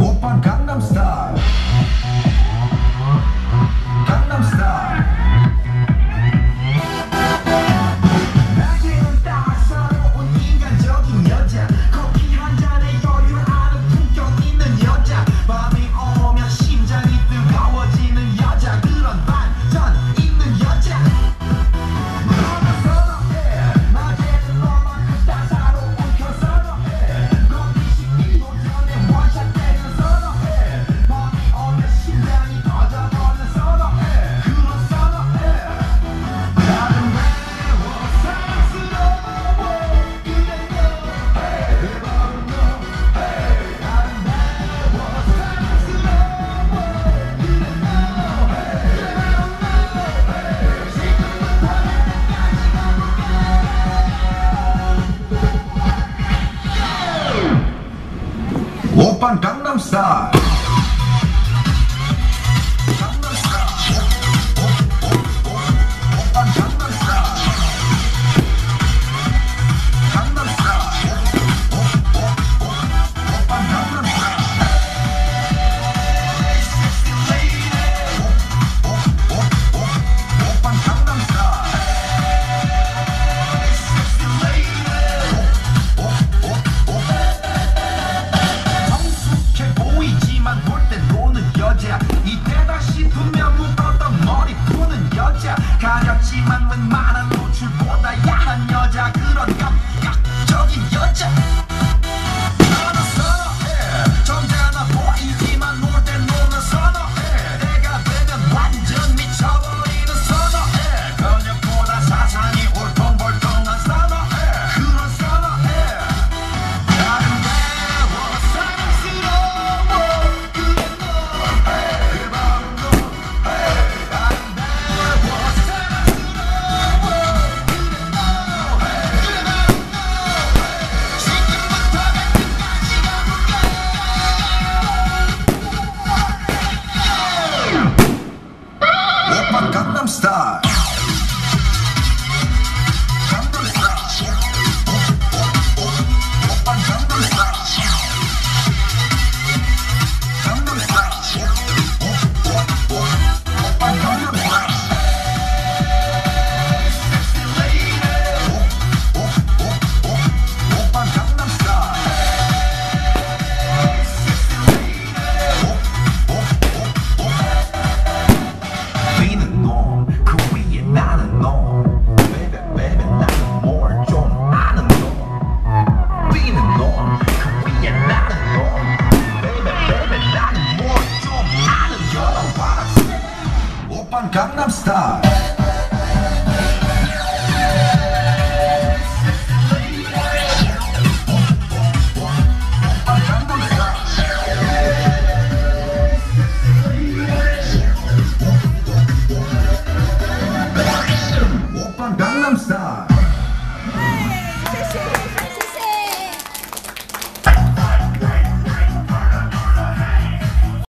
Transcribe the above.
오빤 강남스타일 강남스타일 낮에는 따사로운 인간적인 여자 커피 한 잔에 여유 아는 품격 있는 여자 밤이 오면 심장이 뜨거워지는 여자 그런 반전 있는 여자 너는 선호해 낮에는 너만큼 따사로운 겨 선호해 커피 식기도 전에 원샷 때는 선호해 밤이 오면 심장이 터져버리는 선호해 그런 선호해 나는 외워 사랑스러워 그냥 너 바로 너 나는 외워 사랑스러워 그냥 너 지금부터 내일까지 가볼게 오빤 강남스타일 성숙해 보이지만 볼 때 노는 여자 이때다 싶으면 묶었던 머리 푸는 여자 가렸지만 웬만한 노출보다 야한 여자 그런 감각적인 여자